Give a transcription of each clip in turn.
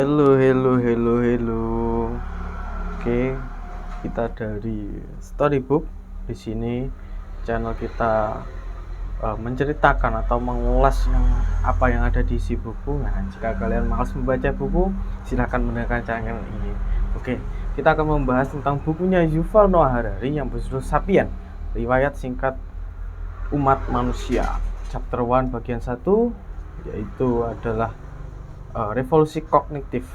Halo, halo, halo, halo. Oke, kita dari Storybook. Di sini channel kita menceritakan atau mengulas apa yang ada di isi buku. Nah, jika kalian malas membaca buku, silakan mendengarkan channel ini. Oke, kita akan membahas tentang bukunya Yuval Noah Harari yang berjudul Sapiens, Riwayat Singkat Umat Manusia. Chapter 1 bagian 1 yaitu adalah revolusi kognitif.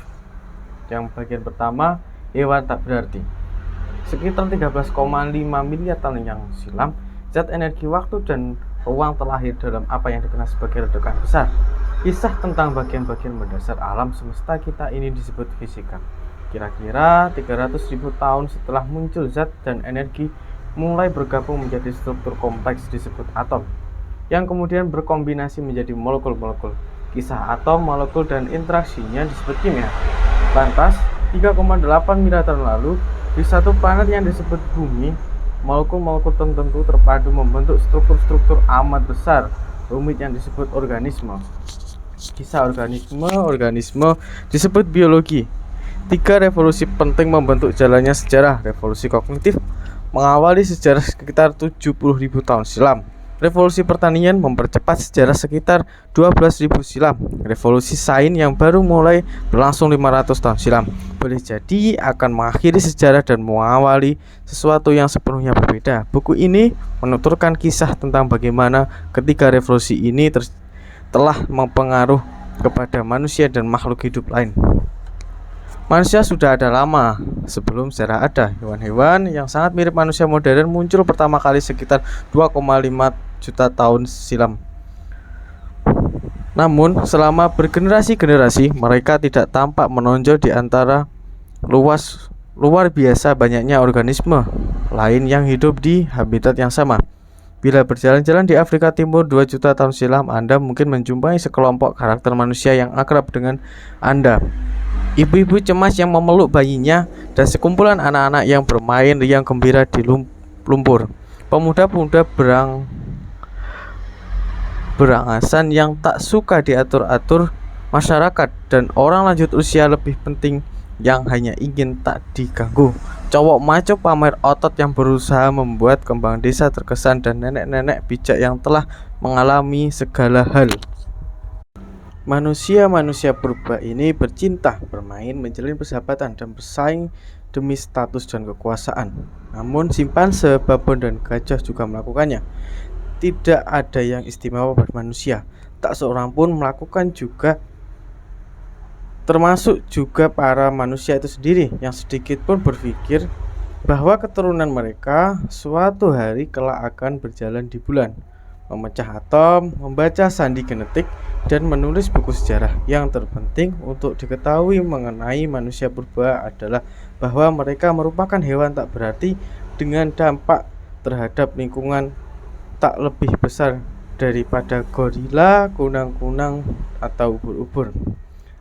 Yang bagian pertama, hewan tak berarti. Sekitar 13,5 miliar tahun yang silam, zat energi waktu dan ruang terlahir dalam apa yang dikenal sebagai ledakan besar. Kisah tentang bagian-bagian mendasar alam semesta kita ini disebut fisika. Kira-kira 300.000 tahun setelah muncul zat dan energi mulai bergabung menjadi struktur kompleks disebut atom, yang kemudian berkombinasi menjadi molekul-molekul. Kisah atom, molekul, dan interaksinya disebut kimia. Lantas, 3,8 miliar tahun lalu, di satu planet yang disebut Bumi, molekul-molekul tertentu terpadu membentuk struktur-struktur amat besar, rumit yang disebut organisme. Kisah organisme disebut biologi. 3 revolusi penting membentuk jalannya sejarah. Revolusi kognitif mengawali sejarah sekitar 70.000 tahun silam. Revolusi pertanian mempercepat sejarah sekitar 12.000 silam. Revolusi sains yang baru mulai berlangsung 500 tahun silam boleh jadi akan mengakhiri sejarah dan mengawali sesuatu yang sepenuhnya berbeda. Buku ini menuturkan kisah tentang bagaimana ketiga revolusi ini telah mempengaruhi kepada manusia dan makhluk hidup lain. Manusia sudah ada lama sebelum sejarah ada. Hewan-hewan yang sangat mirip manusia modern muncul pertama kali sekitar 2,5 juta tahun silam. Namun, selama bergenerasi-generasi, mereka tidak tampak menonjol di antara luar biasa banyaknya organisme lain yang hidup di habitat yang sama. Bila berjalan-jalan di Afrika Timur 2 juta tahun silam, Anda mungkin menjumpai sekelompok karakter manusia yang akrab dengan Anda. Ibu-ibu cemas yang memeluk bayinya dan sekumpulan anak-anak yang bermain riang gembira di lumpur. Pemuda-pemuda berangasan yang tak suka diatur-atur masyarakat dan orang lanjut usia lebih penting yang hanya ingin tak diganggu. Cowok maco pamer otot yang berusaha membuat kembang desa terkesan dan nenek-nenek bijak yang telah mengalami segala hal. Manusia-manusia purba ini bercinta, bermain, menjalin persahabatan, dan bersaing demi status dan kekuasaan. Namun simpanse, babon, dan gajah juga melakukannya. Tidak ada yang istimewa pada manusia. Tak seorang pun melakukan juga, termasuk juga para manusia itu sendiri, yang sedikit pun berpikir bahwa keturunan mereka suatu hari kelak akan berjalan di bulan, memecah atom, membaca sandi genetik, dan menulis buku sejarah. Yang terpenting untuk diketahui mengenai manusia purba adalah bahwa mereka merupakan hewan tak berarti dengan dampak terhadap lingkungan tak lebih besar daripada gorila, kunang-kunang, atau ubur-ubur.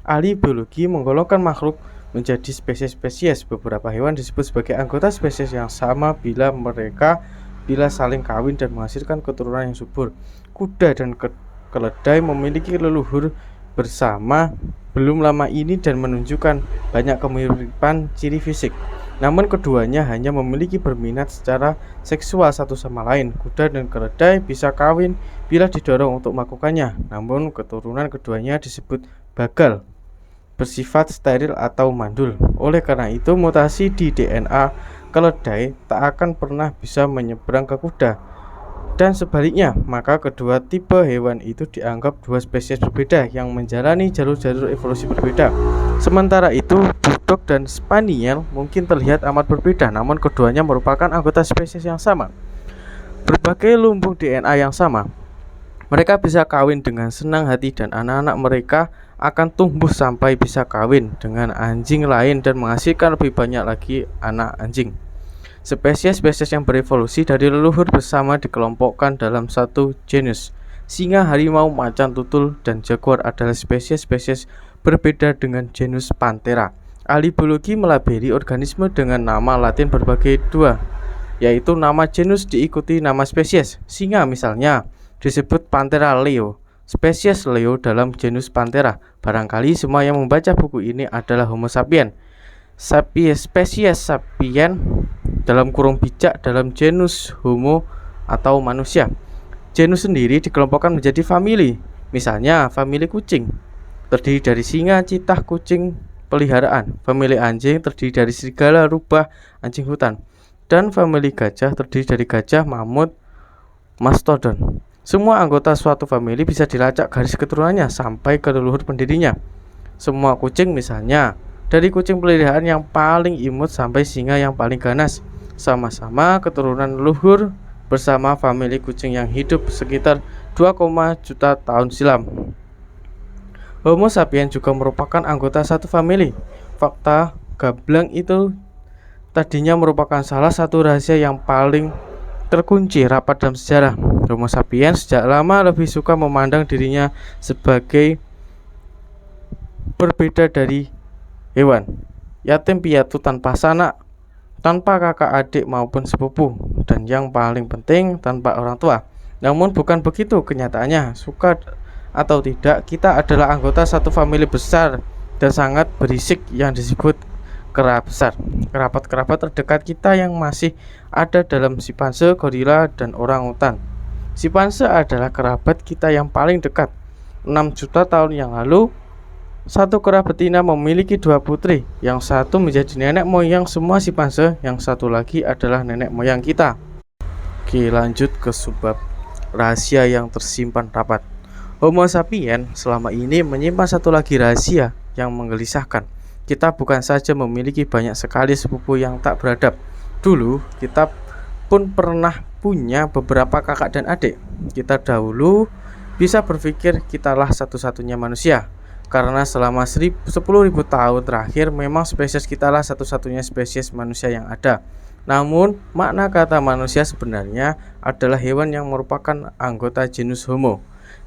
Ahli biologi menggolongkan makhluk menjadi spesies-spesies. Beberapa hewan disebut sebagai anggota spesies yang sama bila saling kawin dan menghasilkan keturunan yang subur. Kuda dan keledai memiliki leluhur bersama belum lama ini dan menunjukkan banyak kemiripan ciri fisik. Namun keduanya hanya memiliki berminat secara seksual satu sama lain. Kuda dan keledai bisa kawin bila didorong untuk melakukannya. Namun keturunan keduanya disebut bagal, bersifat steril atau mandul. Oleh karena itu, mutasi di DNA keledai tak akan pernah bisa menyeberang ke kuda. Dan sebaliknya, maka kedua tipe hewan itu dianggap dua spesies berbeda yang menjalani jalur-jalur evolusi berbeda. Sementara itu, Bulldog dan Spaniel mungkin terlihat amat berbeda, namun keduanya merupakan anggota spesies yang sama. Berbagai lumbung DNA yang sama. Mereka bisa kawin dengan senang hati dan anak-anak mereka akan tumbuh sampai bisa kawin dengan anjing lain dan menghasilkan lebih banyak lagi anak anjing. Spesies-spesies yang berevolusi dari leluhur bersama dikelompokkan dalam satu genus. Singa, harimau, macan tutul, dan jaguar adalah spesies-spesies berbeda dengan genus Panthera. Ahli biologi melabeli organisme dengan nama Latin berbagai dua, yaitu nama genus diikuti nama spesies. Singa misalnya disebut Panthera leo, spesies Leo dalam genus Panthera. Barangkali semua yang membaca buku ini adalah Homo sapiens. Spesies sapien dalam kurung bijak dalam genus Homo atau manusia. Genus sendiri dikelompokkan menjadi famili. Misalnya, famili kucing terdiri dari singa, citah, kucing peliharaan. Famili anjing terdiri dari serigala, rubah, anjing hutan. Dan famili gajah terdiri dari gajah, mamut, mastodon. Semua anggota suatu famili bisa dilacak garis keturunannya sampai ke leluhur pendirinya. Semua kucing misalnya, dari kucing peliharaan yang paling imut sampai singa yang paling ganas, sama-sama keturunan leluhur bersama famili kucing yang hidup sekitar 2, juta tahun silam. Homo sapiens juga merupakan anggota satu famili. Fakta gamblang itu tadinya merupakan salah satu rahasia yang paling terkunci rapat dalam sejarah. Homo sapiens sejak lama lebih suka memandang dirinya sebagai berbeda dari hewan, yatim piatu tanpa sanak, tanpa kakak adik maupun sepupu, dan yang paling penting tanpa orang tua. Namun bukan begitu kenyataannya. Suka atau tidak, kita adalah anggota satu famili besar dan sangat berisik yang disebut kera besar. Kerabat-kerabat terdekat kita yang masih ada dalam simpanse, gorila, dan orang utan. Simpanse adalah kerabat kita yang paling dekat. 6 juta tahun yang lalu, satu kera betina memiliki 2 putri. Yang satu menjadi nenek moyang semua simpanse, yang satu lagi adalah nenek moyang kita. Oke, lanjut ke subbab rahasia yang tersimpan rapat. Homo sapiens selama ini menyimpan satu lagi rahasia yang menggelisahkan. Kita bukan saja memiliki banyak sekali sepupu yang tak beradab. Dulu kita pun pernah punya beberapa kakak dan adik. Kita dahulu bisa berpikir kitalah satu-satunya manusia, karena selama 10.000 tahun terakhir memang spesies kitalah satu-satunya spesies manusia yang ada. Namun makna kata manusia sebenarnya adalah hewan yang merupakan anggota genus Homo,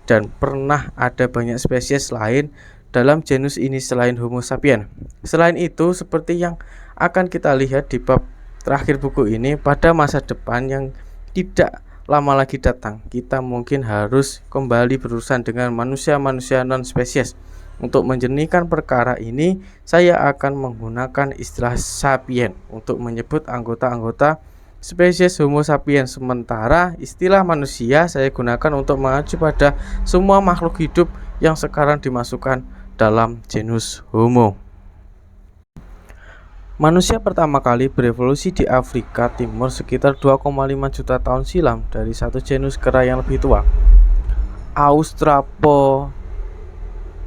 dan pernah ada banyak spesies lain dalam genus ini selain Homo sapiens. Selain itu, seperti yang akan kita lihat di bab terakhir buku ini, pada masa depan yang tidak lama lagi datang, kita mungkin harus kembali berurusan dengan manusia-manusia non-spesies. Untuk menjernihkan perkara ini, saya akan menggunakan istilah sapien untuk menyebut anggota-anggota spesies Homo sapiens, sementara istilah manusia saya gunakan untuk mengacu pada semua makhluk hidup yang sekarang dimasukkan dalam genus Homo. Manusia pertama kali berevolusi di Afrika Timur sekitar 2,5 juta tahun silam dari satu genus kera yang lebih tua,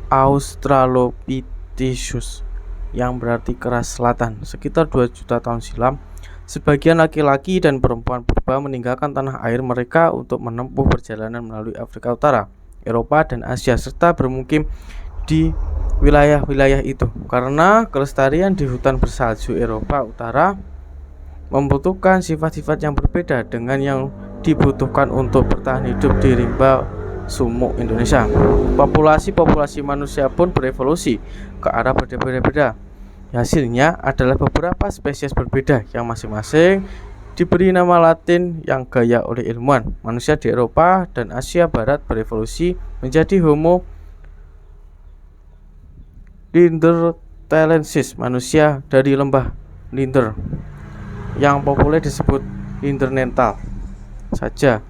Australopithecus, yang berarti kera selatan. Sekitar 2 juta tahun silam, sebagian laki-laki dan perempuan purba meninggalkan tanah air mereka untuk menempuh perjalanan melalui Afrika Utara, Eropa, dan Asia, serta bermukim di wilayah-wilayah itu. Karena kelestarian di hutan bersalju Eropa Utara membutuhkan sifat-sifat yang berbeda dengan yang dibutuhkan untuk bertahan hidup di rimba sumuk Indonesia. Populasi manusia pun berevolusi ke arah berbeda-beda. Hasilnya adalah beberapa spesies berbeda yang masing-masing diberi nama Latin yang gaya oleh ilmuwan. Manusia di Eropa dan Asia Barat berevolusi menjadi Homo neanderthalensis, manusia dari lembah Neander, yang populer disebut Neanderthal saja.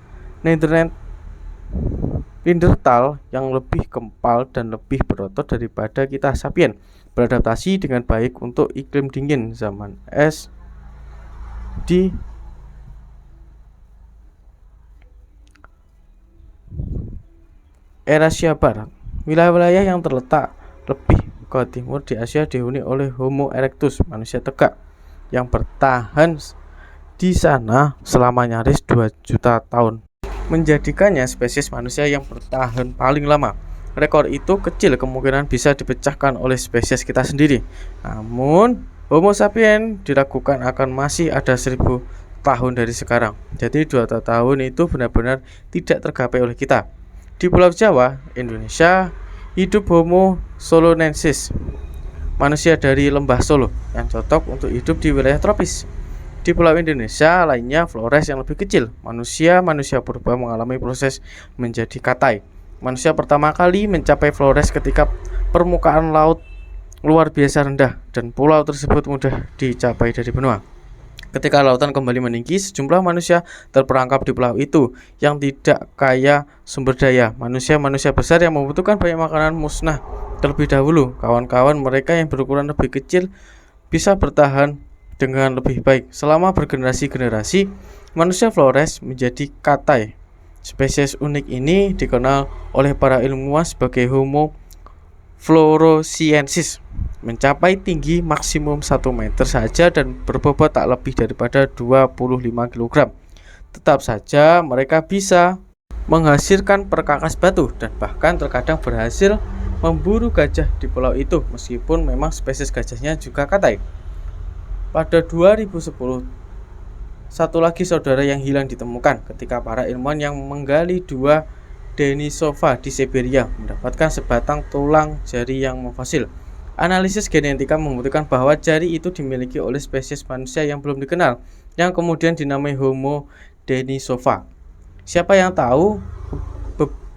Neanderthal yang lebih kempal dan lebih berotot daripada kita sapien, beradaptasi dengan baik untuk iklim dingin zaman es di Eurasia Barat. Wilayah-wilayah yang terletak lebih ke timur di Asia dihuni oleh Homo erectus, manusia tegak, yang bertahan di sana selama nyaris 2 juta tahun, menjadikannya spesies manusia yang bertahan paling lama. Rekor itu kecil kemungkinan bisa dipecahkan oleh spesies kita sendiri. Namun Homo sapiens diragukan akan masih ada 1000 tahun dari sekarang. Jadi 2 tahun itu benar-benar tidak tergapai oleh kita. Di Pulau Jawa, Indonesia, hidup Homo solonensis, manusia dari lembah Solo, yang cocok untuk hidup di wilayah tropis. Di pulau Indonesia lainnya, Flores yang lebih kecil, manusia purba mengalami proses menjadi katai. Manusia pertama kali mencapai Flores ketika permukaan laut luar biasa rendah dan pulau tersebut mudah dicapai dari benua. Ketika lautan kembali meninggi, sejumlah manusia terperangkap di pulau itu yang tidak kaya sumber daya. Manusia-manusia besar yang membutuhkan banyak makanan musnah terlebih dahulu. Kawan-kawan mereka yang berukuran lebih kecil bisa bertahan dengan lebih baik. Selama bergenerasi-generasi, manusia Flores menjadi katai. Spesies unik ini dikenal oleh para ilmuwan sebagai Homo floresiensis, mencapai tinggi maksimum 1 meter saja dan berbobot tak lebih daripada 25 kg. Tetap saja mereka bisa menghasilkan perkakas batu dan bahkan terkadang berhasil memburu gajah di pulau itu, meskipun memang spesies gajahnya juga katai. Pada 2010, satu lagi saudara yang hilang ditemukan ketika para ilmuwan yang menggali dua Denisova di Siberia mendapatkan sebatang tulang jari yang memfosil. Analisis genetika membuktikan bahwa jari itu dimiliki oleh spesies manusia yang belum dikenal, yang kemudian dinamai Homo Denisova. Siapa yang tahu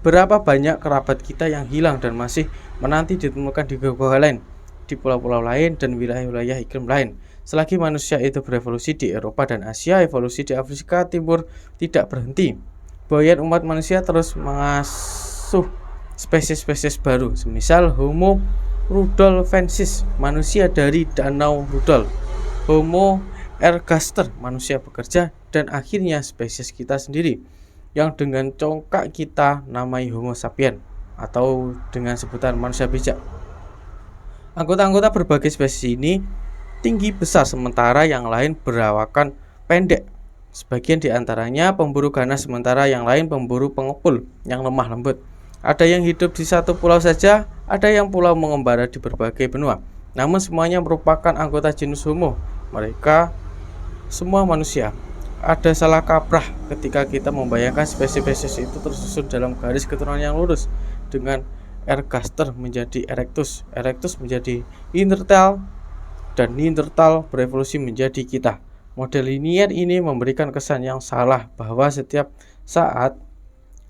berapa banyak kerabat kita yang hilang dan masih menanti ditemukan di gua lain, di pulau-pulau lain dan wilayah-wilayah iklim lain. Selagi manusia itu berevolusi di Eropa dan Asia, evolusi di Afrika Timur tidak berhenti. Boyan umat manusia terus mengasuh spesies-spesies baru, semisal Homo rudolfensis, manusia dari Danau Rudolf, Homo ergaster, manusia bekerja, dan akhirnya spesies kita sendiri, yang dengan congkak kita namai Homo sapien, atau dengan sebutan manusia bijak. Anggota-anggota berbagai spesies ini tinggi besar, sementara yang lain berawakan pendek. Sebagian di antaranya pemburu ganas, sementara yang lain pemburu pengepul yang lemah lembut. Ada yang hidup di satu pulau saja, ada yang pulau mengembara di berbagai benua. Namun semuanya merupakan anggota genus Homo. Mereka semua manusia. Ada salah kaprah ketika kita membayangkan spesies-spesies itu tersusun dalam garis keturunan yang lurus, dengan ergaster menjadi erectus, erectus menjadi Neanderthal, dan Neanderthal berevolusi menjadi kita. Model linier ini memberikan kesan yang salah bahwa setiap saat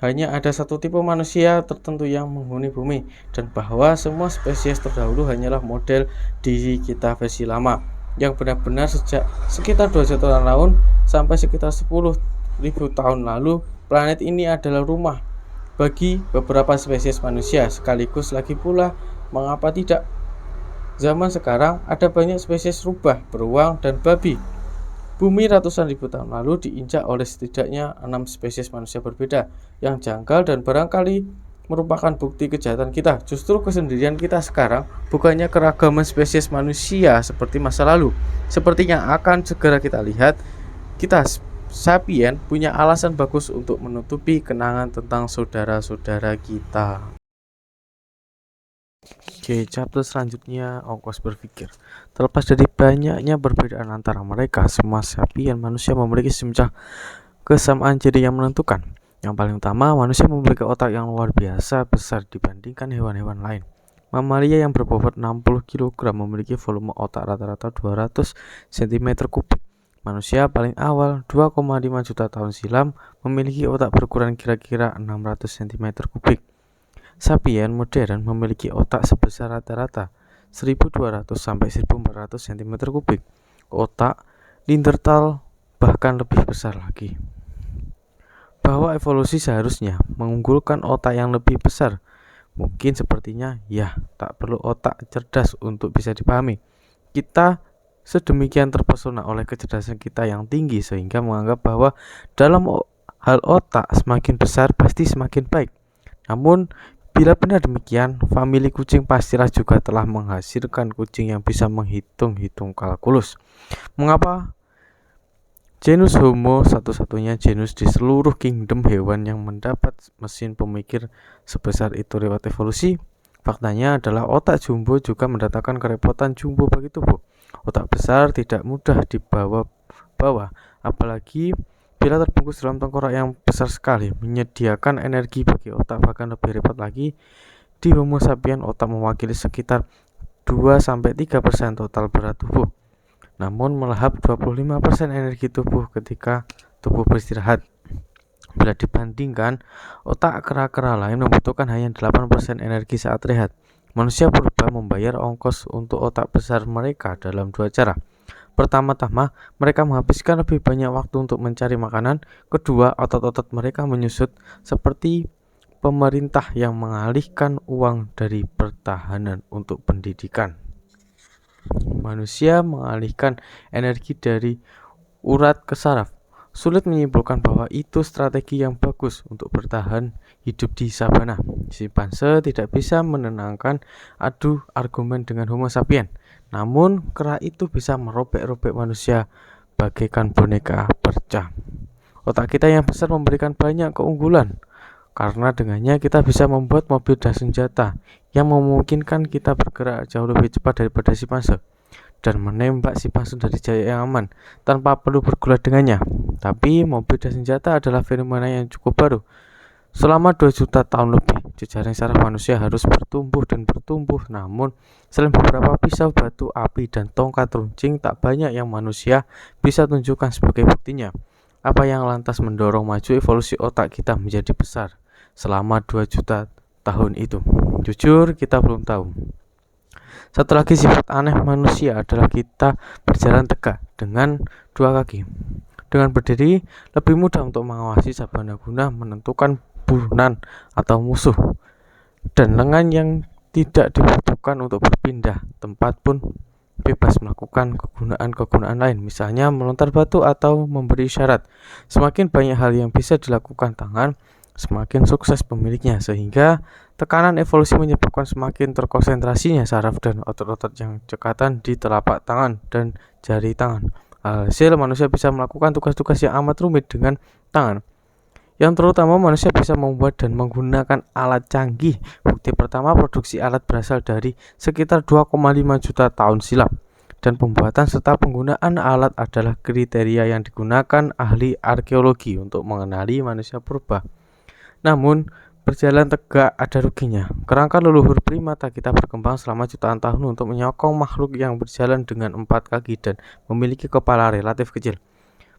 hanya ada satu tipe manusia tertentu yang menghuni bumi, dan bahwa semua spesies terdahulu hanyalah model diri kita versi lama, yang benar-benar sejak sekitar 2 juta tahun sampai sekitar 10.000 tahun lalu. Planet ini adalah rumah bagi beberapa spesies manusia sekaligus. Lagi pula, mengapa tidak? Zaman sekarang ada banyak spesies rubah, beruang, dan babi. Bumi ratusan ribu tahun lalu diinjak oleh setidaknya 6 spesies manusia berbeda yang janggal dan barangkali merupakan bukti kejahatan kita. Justru kesendirian kita sekarang, bukannya keragaman spesies manusia seperti masa lalu. Seperti yang akan segera kita lihat, kita sapien punya alasan bagus untuk menutupi kenangan tentang saudara-saudara kita. Oke, chapter selanjutnya ongkos berpikir. Terlepas dari banyaknya perbedaan antara mereka, semua sapien manusia memiliki semacam kesamaan ciri yang menentukan. Yang paling utama, manusia memiliki otak yang luar biasa besar dibandingkan hewan-hewan lain. Mamalia yang berbobot 60 kg memiliki volume otak rata-rata 200 cm3. Manusia paling awal 2,5 juta tahun silam memiliki otak berukuran kira-kira 600 cm3. Sapien modern memiliki otak sebesar rata-rata 1200 sampai 1400 cm3. Otak Neanderthal bahkan lebih besar lagi. Bahwa evolusi seharusnya mengunggulkan otak yang lebih besar, mungkin sepertinya ya, tak perlu otak cerdas untuk bisa dipahami. Kita sedemikian terpesona oleh kecerdasan kita yang tinggi sehingga menganggap bahwa dalam hal otak semakin besar pasti semakin baik. Namun bila benar demikian, famili kucing pastilah juga telah menghasilkan kucing yang bisa menghitung-hitung kalkulus. Mengapa genus Homo satu-satunya genus di seluruh kingdom hewan yang mendapat mesin pemikir sebesar itu lewat evolusi? Faktanya adalah otak jumbo juga mendatangkan kerepotan jumbo bagi tubuh. Otak besar tidak mudah dibawa, apalagi bila terbungkus dalam tengkorak yang besar sekali. Menyediakan energi bagi otak bahkan lebih repot lagi. Di Homo sapien, otak mewakili sekitar 2-3% total berat tubuh, namun melahap 25% energi tubuh ketika tubuh beristirahat. Bila dibandingkan, otak kera-kera lain membutuhkan hanya 8% energi saat rehat. Manusia purba membayar ongkos untuk otak besar mereka dalam dua cara. Pertama-tama, mereka menghabiskan lebih banyak waktu untuk mencari makanan. Kedua, otot-otot mereka menyusut seperti pemerintah yang mengalihkan uang dari pertahanan untuk pendidikan. Manusia mengalihkan energi dari urat ke saraf. Sulit menyimpulkan bahwa itu strategi yang bagus untuk bertahan hidup di sabana. Simpanse tidak bisa menenangkan adu argumen dengan Homo sapiens. Namun, kera itu bisa merobek-robek manusia bagaikan boneka perca. Otak kita yang besar memberikan banyak keunggulan, karena dengannya kita bisa membuat mobil dan senjata yang memungkinkan kita bergerak jauh lebih cepat daripada simpanse dan menembak simpanse dari jarak yang aman tanpa perlu bergulat dengannya. Tapi mobil dan senjata adalah fenomena yang cukup baru. Selama 2 juta tahun lebih, jejaring saraf manusia harus bertumbuh dan bertumbuh. Namun, selain beberapa pisau, batu, api, dan tongkat runcing, tak banyak yang manusia bisa tunjukkan sebagai buktinya. Apa yang lantas mendorong maju evolusi otak kita menjadi besar selama 2 juta tahun itu? Jujur, kita belum tahu. Satu lagi sifat aneh manusia adalah kita berjalan tegak dengan 2 kaki. Dengan berdiri, lebih mudah untuk mengawasi sabana guna menentukan burunan atau musuh, dan lengan yang tidak dibutuhkan untuk berpindah tempat pun bebas melakukan kegunaan-kegunaan lain, misalnya melontar batu atau memberi isyarat. Semakin banyak hal yang bisa dilakukan tangan, semakin sukses pemiliknya, sehingga tekanan evolusi menyebabkan semakin terkonsentrasinya saraf dan otot-otot yang cekatan di telapak tangan dan jari tangan. Hasil, manusia bisa melakukan tugas-tugas yang amat rumit dengan tangan. Yang terutama, manusia bisa membuat dan menggunakan alat canggih. Bukti pertama, produksi alat berasal dari sekitar 2,5 juta tahun silam. Dan pembuatan serta penggunaan alat adalah kriteria yang digunakan ahli arkeologi untuk mengenali manusia purba. Namun, berjalan tegak ada ruginya. Kerangka leluhur primata kita berkembang selama jutaan tahun untuk menyokong makhluk yang berjalan dengan 4 kaki dan memiliki kepala relatif kecil.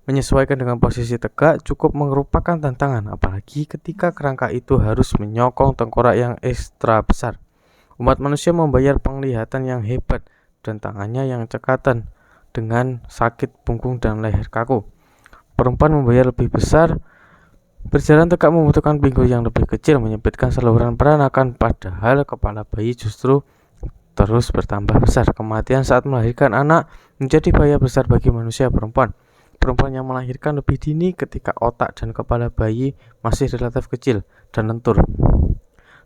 Menyesuaikan dengan posisi tegak cukup merupakan tantangan, apalagi ketika kerangka itu harus menyokong tengkorak yang ekstra besar. Umat manusia membayar penglihatan yang hebat dan tangannya yang cekatan dengan sakit punggung dan leher kaku. Perempuan membayar lebih besar. Berjalan tegak membutuhkan pinggul yang lebih kecil, menyempitkan saluran peranakan, padahal kepala bayi justru terus bertambah besar. Kematian saat melahirkan anak menjadi bahaya besar bagi manusia perempuan. Perempuan yang melahirkan lebih dini ketika otak dan kepala bayi masih relatif kecil dan lentur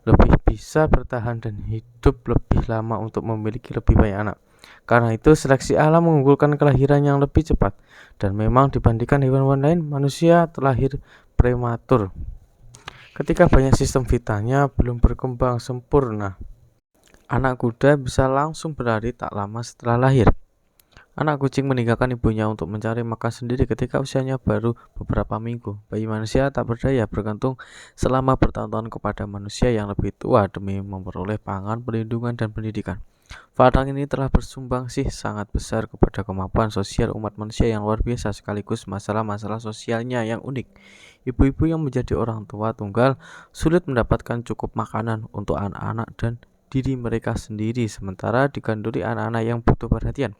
lebih bisa bertahan dan hidup lebih lama untuk memiliki lebih banyak anak. Karena itu, seleksi alam mengunggulkan kelahiran yang lebih cepat, dan memang dibandingkan hewan-hewan lain, manusia terlahir prematur ketika banyak sistem vitalnya belum berkembang sempurna. Anak kuda bisa langsung berlari tak lama setelah lahir. Anak kucing meninggalkan ibunya untuk mencari makan sendiri ketika usianya baru beberapa minggu. Bayi manusia tak berdaya, bergantung selama bertahun-tahun kepada manusia yang lebih tua demi memperoleh pangan, perlindungan, dan pendidikan. Fakta ini telah bersumbangsi sangat besar kepada kemampuan sosial umat manusia yang luar biasa, sekaligus masalah-masalah sosialnya yang unik. Ibu-ibu yang menjadi orang tua tunggal sulit mendapatkan cukup makanan untuk anak-anak dan diri mereka sendiri, sementara diganduli anak-anak yang butuh perhatian.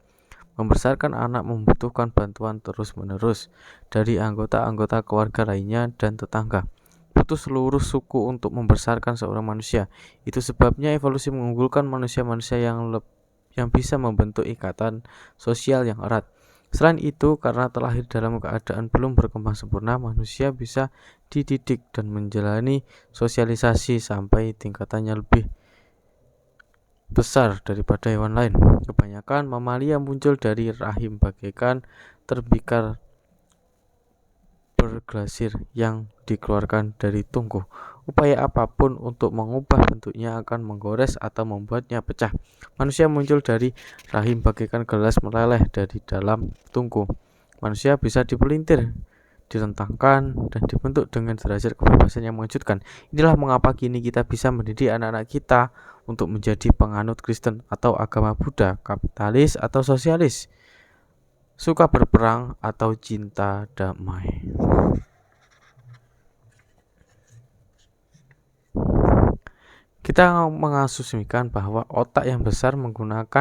Membesarkan anak membutuhkan bantuan terus-menerus dari anggota-anggota keluarga lainnya dan tetangga. Butuh seluruh suku untuk membesarkan seorang manusia. Itu sebabnya evolusi mengunggulkan manusia-manusia yang bisa membentuk ikatan sosial yang erat. Selain itu, karena terlahir dalam keadaan belum berkembang sempurna, manusia bisa dididik dan menjalani sosialisasi sampai tingkatannya lebih besar daripada hewan lain. Kebanyakan mamalia muncul dari rahim bagaikan terbikar berglasir yang dikeluarkan dari tungku. Upaya apapun untuk mengubah bentuknya akan menggores atau membuatnya pecah. Manusia muncul dari rahim bagaikan gelas meleleh dari dalam tungku. Manusia bisa dipelintir, direntangkan, dan dibentuk dengan derajat kebebasan yang mengejutkan. Inilah mengapa kini kita bisa mendidik anak-anak kita untuk menjadi penganut Kristen atau agama Buddha, kapitalis atau sosialis, suka berperang atau cinta damai. Kita mengasumsikan bahwa otak yang besar penggunaan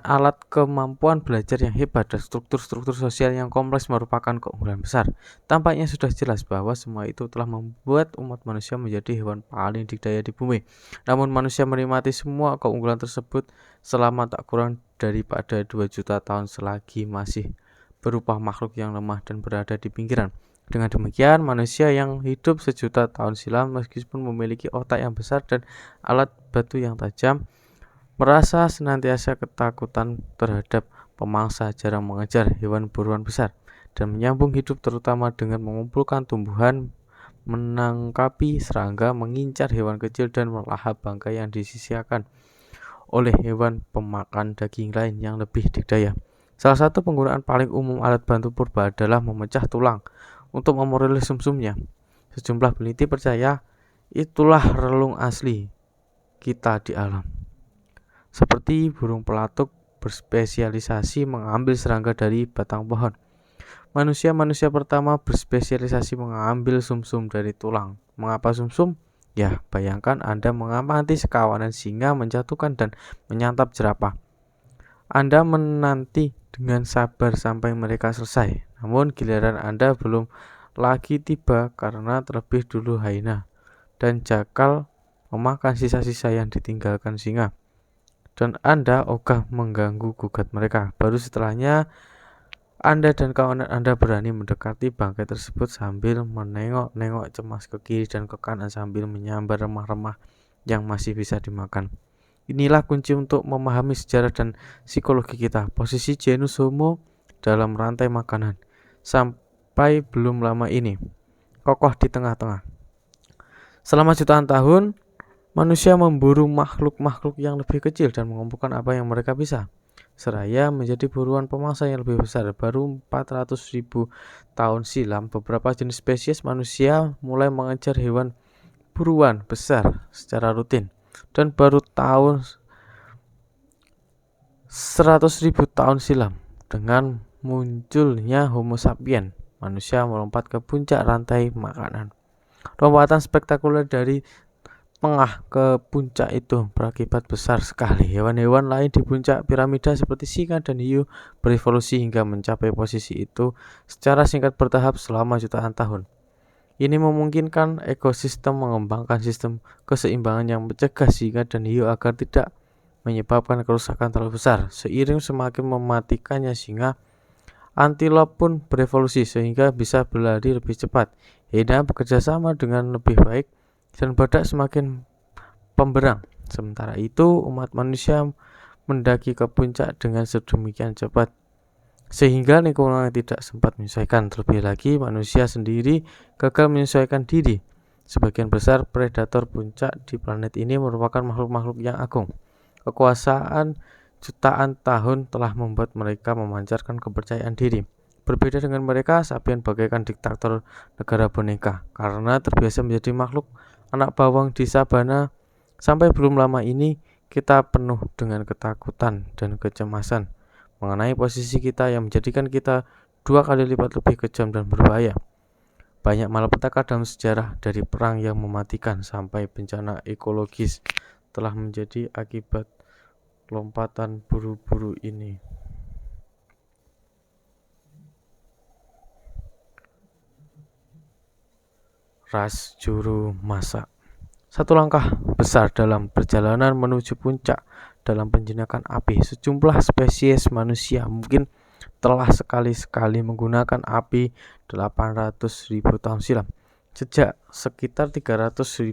alat kemampuan belajar yang hebat dan struktur-struktur sosial yang kompleks merupakan keunggulan besar. Tampaknya sudah jelas bahwa semua itu telah membuat umat manusia menjadi hewan paling dikdaya di bumi. Namun manusia menikmati semua keunggulan tersebut selama tak kurang daripada 2 juta tahun selagi masih berupa makhluk yang lemah dan berada di pinggiran. Dengan demikian, manusia yang hidup sejuta tahun silam meskipun memiliki otak yang besar dan alat batu yang tajam, merasa senantiasa ketakutan terhadap pemangsa, jarang mengejar hewan buruan besar, dan menyambung hidup terutama dengan mengumpulkan tumbuhan, menangkapi serangga, mengincar hewan kecil, dan melahap bangkai yang disisihkan oleh hewan pemakan daging lain yang lebih dikdaya. Salah satu penggunaan paling umum alat bantu purba adalah memecah tulang untuk memperoleh sumsumnya. Sejumlah peneliti percaya itulah relung asli kita di alam. Seperti burung pelatuk berspesialisasi mengambil serangga dari batang pohon. Manusia pertama berspesialisasi mengambil sumsum dari tulang. Mengapa sumsum? Ya, bayangkan Anda mengamati sekawanan singa menjatuhkan dan menyantap jerapah. Anda menanti dengan sabar sampai mereka selesai. Namun giliran Anda belum lagi tiba karena terlebih dulu hyena dan jakal memakan sisa-sisa yang ditinggalkan singa. Dan Anda ogah mengganggu gugat mereka. Baru setelahnya Anda dan kawan Anda berani mendekati bangkai tersebut sambil menengok-nengok cemas ke kiri dan ke kanan sambil menyambar remah-remah yang masih bisa dimakan. Inilah kunci untuk memahami sejarah dan psikologi kita. Posisi genus Homo dalam rantai makanan sampai belum lama ini kokoh di tengah-tengah. Selama jutaan tahun, manusia memburu makhluk-makhluk yang lebih kecil dan mengumpulkan apa yang mereka bisa. Seraya menjadi buruan pemangsa yang lebih besar. Baru 400.000 tahun silam, beberapa jenis spesies manusia mulai mengejar hewan buruan besar secara rutin. Dan baru tahun 100.000 tahun silam, dengan munculnya Homo sapiens, manusia melompat ke puncak rantai makanan. Lompatan spektakuler dari tengah ke puncak itu berakibat besar sekali. Hewan-hewan lain di puncak piramida seperti singa dan hiu berevolusi hingga mencapai posisi itu secara singkat bertahap selama jutaan tahun. Ini memungkinkan ekosistem mengembangkan sistem keseimbangan yang mencegah singa dan hiu agar tidak menyebabkan kerusakan terlalu besar. Seiring semakin mematikannya singa, antilop pun berevolusi sehingga bisa berlari lebih cepat. Hiena bekerja sama dengan lebih baik dan badak semakin pemberang. Sementara itu, umat manusia mendaki ke puncak dengan sedemikian cepat sehingga lingkungan tidak sempat menyesuaikan. Terlebih lagi, manusia sendiri gagal menyesuaikan diri. Sebagian besar predator puncak di planet ini merupakan makhluk-makhluk yang agung. Kekuasaan jutaan tahun telah membuat mereka memancarkan kepercayaan diri. Berbeda dengan mereka, sapien bagaikan diktator negara boneka karena terbiasa menjadi makhluk anak bawang di sabana. Sampai belum lama ini kita penuh dengan ketakutan dan kecemasan mengenai posisi kita yang menjadikan kita 2 kali lipat lebih kejam dan berbahaya. Banyak malapetaka dalam sejarah, dari perang yang mematikan sampai bencana ekologis, telah menjadi akibat lompatan buru-buru ini. Ras juru masak. Satu langkah besar dalam perjalanan menuju puncak dalam penjinakan api. Sejumlah spesies manusia mungkin telah sekali-sekali menggunakan api 800.000 tahun silam. Sejak sekitar 300.000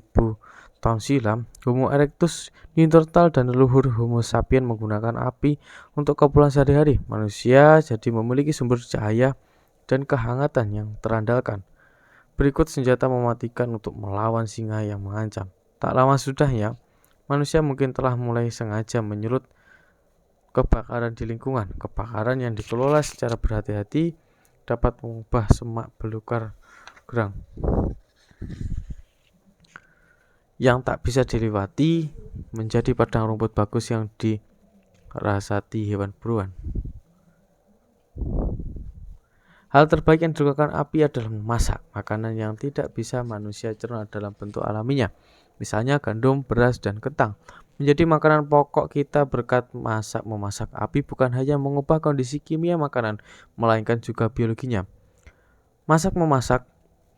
tahun silam, Homo erectus, Neanderthal, dan leluhur Homo sapiens menggunakan api untuk keperluan sehari-hari. Manusia jadi memiliki sumber cahaya dan kehangatan yang terandalkan. Berikut senjata mematikan untuk melawan singa yang mengancam. Tak lama sudahnya, manusia mungkin telah mulai sengaja menyulut kebakaran di lingkungan. Kebakaran yang dikelola secara berhati-hati dapat mengubah semak belukar gerang yang tak bisa dilewati menjadi padang rumput bagus yang dirasati hewan buruan. Hal terbaik yang dilakukan api adalah memasak makanan yang tidak bisa manusia cerna dalam bentuk alaminya. misalnya gandum, beras, dan kentang, menjadi makanan pokok kita berkat memasak api bukan hanya mengubah kondisi kimia makanan, melainkan juga biologinya. Memasak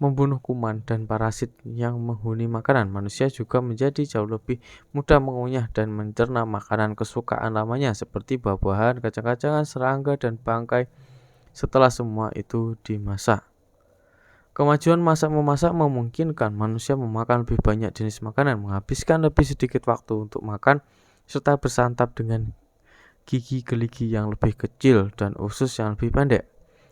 membunuh kuman dan parasit yang menghuni makanan. Manusia juga menjadi jauh lebih mudah mengunyah dan mencerna makanan kesukaan lamanya seperti buah-buahan, kacang-kacangan, serangga, dan bangkai setelah semua itu dimasak. Kemajuan memasak memungkinkan manusia memakan lebih banyak jenis makanan, menghabiskan lebih sedikit waktu untuk makan, serta bersantap dengan gigi gerigi yang lebih kecil dan usus yang lebih pendek.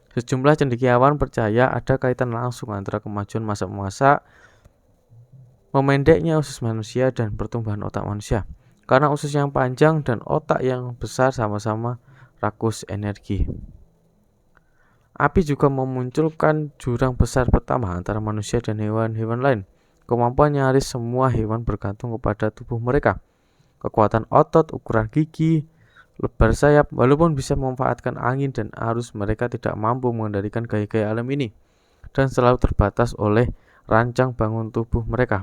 Sejumlah cendekiawan percaya ada kaitan langsung antara kemajuan memasak, memendeknya usus manusia, dan pertumbuhan otak manusia. Karena usus yang panjang dan otak yang besar sama-sama rakus energi. Api juga memunculkan jurang besar pertama antara manusia dan hewan-hewan lain. Kemampuan nyaris semua hewan bergantung kepada tubuh mereka. Kekuatan otot, ukuran gigi, lebar sayap, walaupun bisa memanfaatkan angin dan arus, mereka tidak mampu mengendalikan gaya-gaya alam ini dan selalu terbatas oleh rancang bangun tubuh mereka.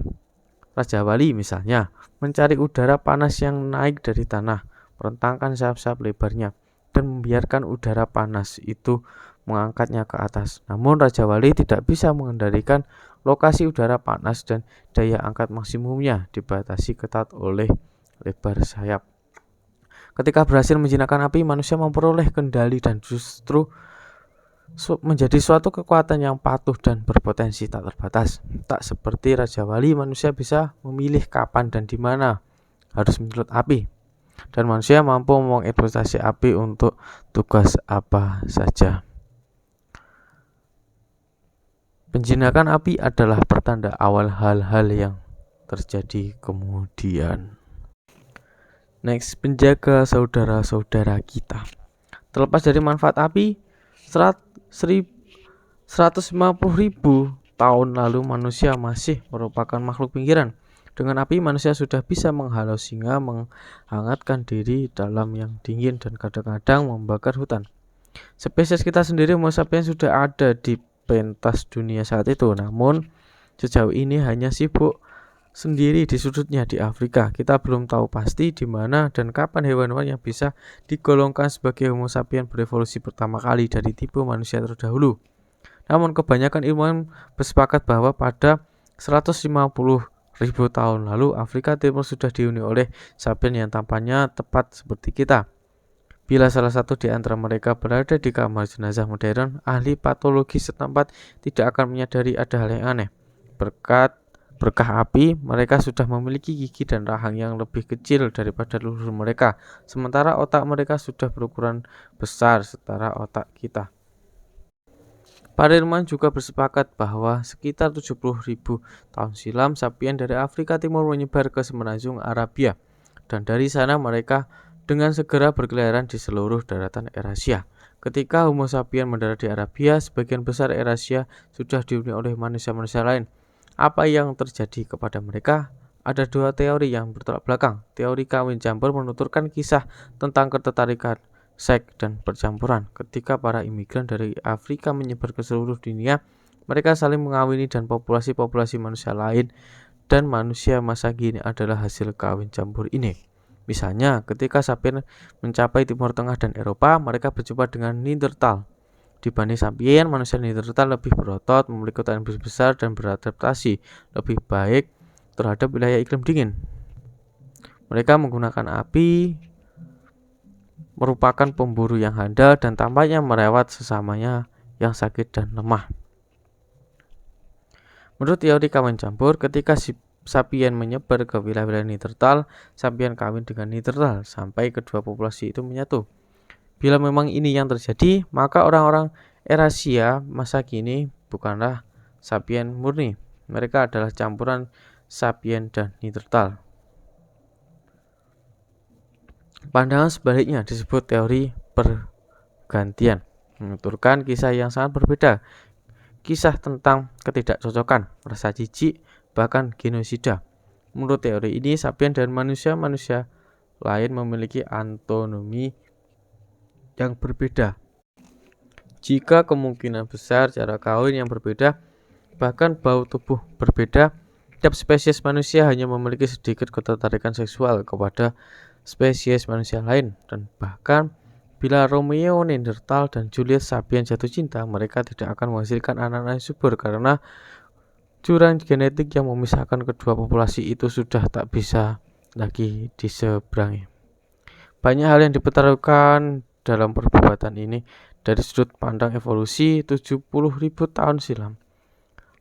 Raja Wali misalnya mencari udara panas yang naik dari tanah, merentangkan sayap-sayap lebarnya dan membiarkan udara panas itu mengangkatnya ke atas. Namun Raja Wali tidak bisa mengendalikan lokasi udara panas dan daya angkat maksimumnya dibatasi ketat oleh lebar sayap. Ketika berhasil menjinakkan api, manusia memperoleh kendali dan justru menjadi suatu kekuatan yang patuh dan berpotensi tak terbatas. Tak seperti Raja Wali, manusia bisa memilih kapan dan di mana harus menyulut api. Dan manusia mampu mengeksploitasi api untuk tugas apa saja. Penjinakan api adalah pertanda awal hal-hal yang terjadi kemudian. Next, penjaga saudara-saudara kita. Terlepas dari manfaat api, 150.000 tahun lalu manusia masih merupakan makhluk pinggiran. Dengan api, manusia sudah bisa menghalau singa, menghangatkan diri dalam yang dingin, dan kadang-kadang membakar hutan. Spesies kita sendiri, Homo sapiens, sudah ada di pentas dunia saat itu. Namun, sejauh ini hanya sibuk sendiri di sudutnya di Afrika. Kita belum tahu pasti di mana dan kapan hewan-hewan yang bisa digolongkan sebagai Homo sapiens berevolusi pertama kali dari tipe manusia terdahulu. Namun kebanyakan ilmuwan bersepakat bahwa pada 150.000 tahun lalu Afrika Timur sudah dihuni oleh sapiens yang tampaknya tepat seperti kita. Bila salah satu di antara mereka berada di kamar jenazah modern, ahli patologi setempat tidak akan menyadari ada hal yang aneh. Berkah api, mereka sudah memiliki gigi dan rahang yang lebih kecil daripada leluhur mereka, sementara otak mereka sudah berukuran besar setara otak kita. Para ilmuwan juga bersepakat bahwa sekitar 70.000 tahun silam, sapiens dari Afrika Timur menyebar ke semenanjung Arabia, dan dari sana mereka dengan segera berkeliaran di seluruh daratan Eurasia. Ketika Homo sapiens mendarat di Arabia, sebagian besar Eurasia sudah dihuni oleh manusia-manusia lain. Apa yang terjadi kepada mereka? Ada dua teori yang bertolak belakang. Teori kawin campur menuturkan kisah tentang ketertarikan seks dan percampuran. Ketika para imigran dari Afrika menyebar ke seluruh dunia, mereka saling mengawini dan populasi-populasi manusia lain dan manusia masa kini adalah hasil kawin campur ini. Misalnya, ketika sapiens mencapai Timur Tengah dan Eropa, mereka berjumpa dengan Neanderthal. Dibanding sapiens, manusia Neanderthal lebih berotot, memiliki otak yang besar, dan beradaptasi lebih baik terhadap wilayah iklim dingin. Mereka menggunakan api, merupakan pemburu yang handal, dan tampaknya merawat sesamanya yang sakit dan lemah. Menurut teori kawin campur, ketika sapiens menyebar ke wilayah-wilayah Neanderthal, sapiens kawin dengan Neanderthal sampai kedua populasi itu menyatu. Bila memang ini yang terjadi, maka orang-orang Eurasia masa kini bukanlah sapiens murni. Mereka adalah campuran sapiens dan Neanderthal. Pandangan sebaliknya disebut teori pergantian, menuturkan kisah yang sangat berbeda. Kisah tentang ketidakcocokan, rasa jijik, bahkan genosida. Menurut teori ini, sapiens dan manusia lain memiliki anatomi yang berbeda. Jika kemungkinan besar cara kawin yang berbeda, bahkan bau tubuh berbeda, Tiap spesies manusia hanya memiliki sedikit ketertarikan seksual kepada spesies manusia lain, dan bahkan bila Romeo Neanderthal dan Juliet Sapien jatuh cinta, mereka tidak akan menghasilkan anak-anak yang subur karena jurang genetik yang memisahkan kedua populasi itu sudah tak bisa lagi diseberangi. Banyak hal yang dipertaruhkan dalam perdebatan ini dari sudut pandang evolusi 70.000 tahun silam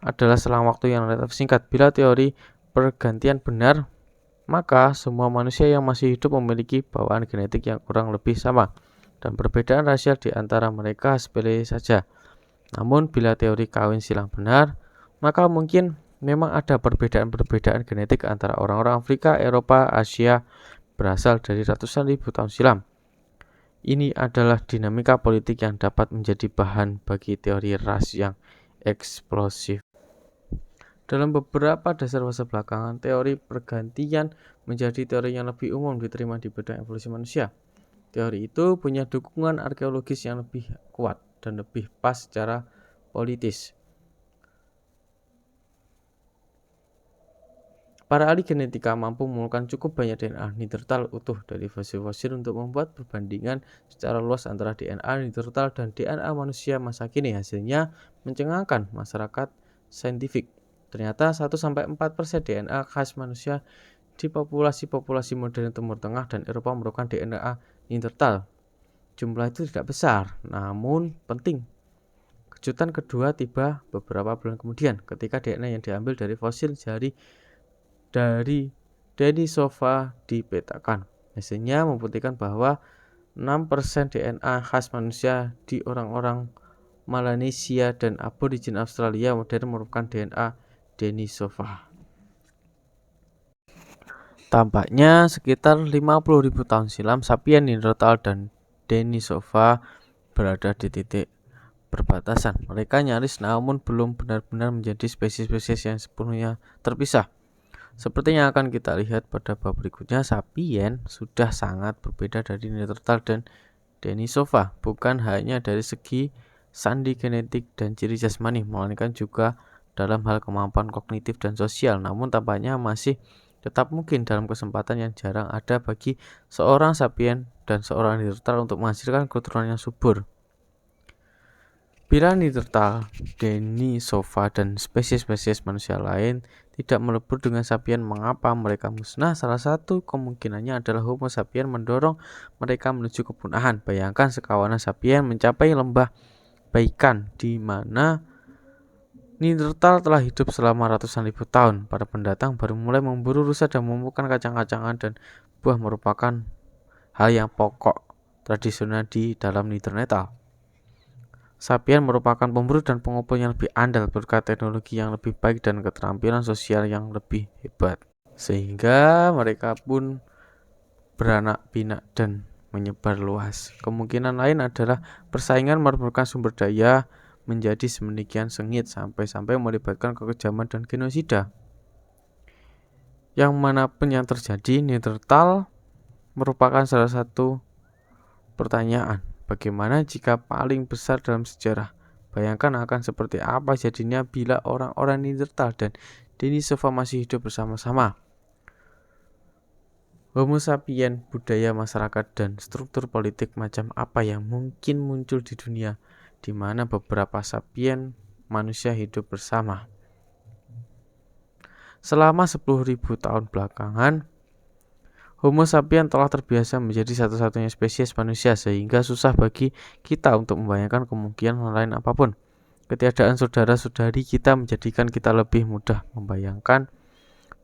adalah selang waktu yang relatif singkat. Bila teori pergantian benar, maka semua manusia yang masih hidup memiliki bawaan genetik yang kurang lebih sama, dan perbedaan rasial di antara mereka sepele saja. Namun bila teori kawin silang benar, maka mungkin memang ada perbedaan-perbedaan genetik antara orang-orang Afrika, Eropa, Asia berasal dari ratusan ribu tahun silam. Ini adalah dinamika politik yang dapat menjadi bahan bagi teori ras yang eksplosif. Dalam beberapa dasar fase belakangan, teori pergantian menjadi teori yang lebih umum diterima di bidang evolusi manusia. Teori itu punya dukungan arkeologis yang lebih kuat dan lebih pas secara politis. Para ahli genetika mampu mengumpulkan cukup banyak DNA Neanderthal utuh dari fosil-fosil untuk membuat perbandingan secara luas antara DNA Neanderthal dan DNA manusia masa kini. Hasilnya mencengangkan masyarakat saintifik. Ternyata 1-4% DNA khas manusia di populasi-populasi modern Timur Tengah dan Eropa merupakan DNA Neanderthal. Jumlah itu tidak besar, namun penting. Kejutan kedua tiba beberapa bulan kemudian ketika DNA yang diambil dari fosil jari dari Denisova dipetakan. Hasilnya membuktikan bahwa 6% DNA khas manusia di orang-orang Melanesia dan aborigin Australia modern merupakan DNA Denisova. Tampaknya sekitar 50.000 tahun silam, sapien Neanderthal dan Denisova berada di titik perbatasan. Mereka nyaris namun belum benar-benar menjadi spesies-spesies yang sepenuhnya terpisah. Seperti yang akan kita lihat pada bab berikutnya, sapien sudah sangat berbeda dari Neanderthal dan Denisova, bukan hanya dari segi sandi genetik dan ciri jasmani, melainkan juga dalam hal kemampuan kognitif dan sosial. Namun tampaknya masih tetap mungkin dalam kesempatan yang jarang ada bagi seorang sapien dan seorang Neanderthal untuk menghasilkan keturunan yang subur. Bila Neanderthal, Denisova, dan spesies-spesies manusia lain tidak melebur dengan sapien, mengapa mereka musnah? Salah satu kemungkinannya adalah Homo sapien mendorong mereka menuju kepunahan. Bayangkan sekawanan sapien mencapai lembah baikan di mana Neanderthal telah hidup selama ratusan ribu tahun. Para pendatang baru mulai memburu rusa dan mengumpulkan kacang-kacangan dan buah merupakan hal yang pokok tradisional di dalam Neanderthal. Sapien merupakan pemburu dan pengumpul yang lebih andal berkat teknologi yang lebih baik dan keterampilan sosial yang lebih hebat. Sehingga mereka pun beranak pinak dan menyebar luas. Kemungkinan lain adalah persaingan merebutkan sumber daya menjadi sedemikian sengit sampai-sampai melibatkan kekejaman dan genosida. Yang manapun yang terjadi, Neanderthal merupakan salah satu pertanyaan. Bagaimana jika paling besar dalam sejarah? Bayangkan akan seperti apa jadinya bila orang-orang Neanderthal dan Denisova masih hidup bersama-sama. Homo sapien, budaya masyarakat, dan struktur politik macam apa yang mungkin muncul di dunia di mana beberapa sapien manusia hidup bersama. Selama 10.000 tahun belakangan, Homo sapien telah terbiasa menjadi satu-satunya spesies manusia sehingga susah bagi kita untuk membayangkan kemungkinan lain apapun. Ketiadaan saudara-saudari kita menjadikan kita lebih mudah membayangkan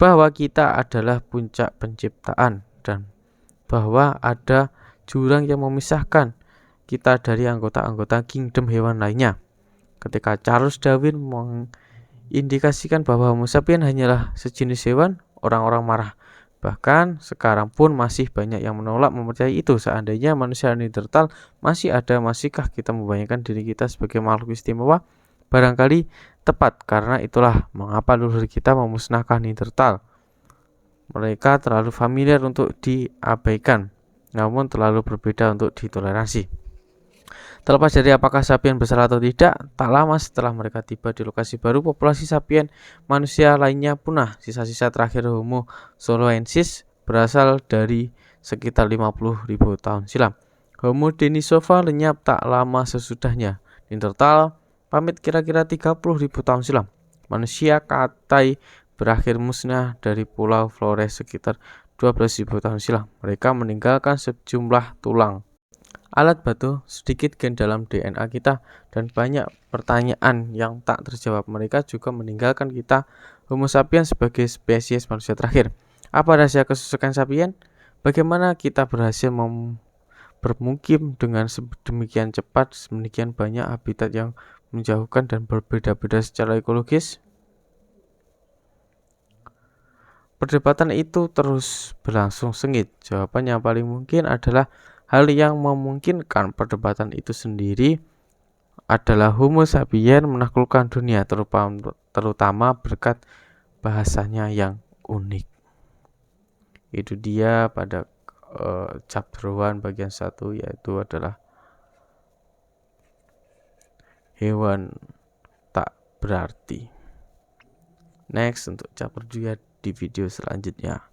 bahwa kita adalah puncak penciptaan dan bahwa ada jurang yang memisahkan kita dari anggota-anggota kingdom hewan lainnya. Ketika Charles Darwin mengindikasikan bahwa Homo sapien hanyalah sejenis hewan, orang-orang marah. Bahkan sekarang pun masih banyak yang menolak mempercayai itu. Seandainya manusia Neanderthal masih ada, masihkah kita membayangkan diri kita sebagai makhluk istimewa? Barangkali tepat, karena itulah mengapa leluhur kita memusnahkan Neanderthal. Mereka terlalu familiar untuk diabaikan, namun terlalu berbeda untuk ditoleransi. Terlepas dari apakah sapien bersalah atau tidak, tak lama setelah mereka tiba di lokasi baru, populasi sapien manusia lainnya punah. Sisa-sisa terakhir Homo soloensis berasal dari sekitar 50.000 tahun silam. Homo denisova lenyap tak lama sesudahnya. Neanderthal pamit kira-kira 30.000 tahun silam. Manusia katai berakhir musnah dari Pulau Flores sekitar 12.000 tahun silam. Mereka meninggalkan sejumlah tulang, alat batu, sedikit gen dalam DNA kita, dan banyak pertanyaan yang tak terjawab. Mereka juga meninggalkan kita, Homo sapiens, sebagai spesies manusia terakhir. Apa rahasia kesuksesan sapien? Bagaimana kita berhasil bermukim dengan sedemikian cepat, sedemikian banyak habitat yang menjauhkan dan berbeda-beda secara ekologis? Perdebatan itu terus berlangsung sengit. Jawaban yang paling mungkin adalah hal yang memungkinkan perdebatan itu sendiri adalah Homo sapiens menaklukkan dunia, terutama berkat bahasanya yang unik. Itu dia pada chapter 1 bagian 1, yaitu adalah hewan tak berarti. Next untuk chapter 2 di video selanjutnya.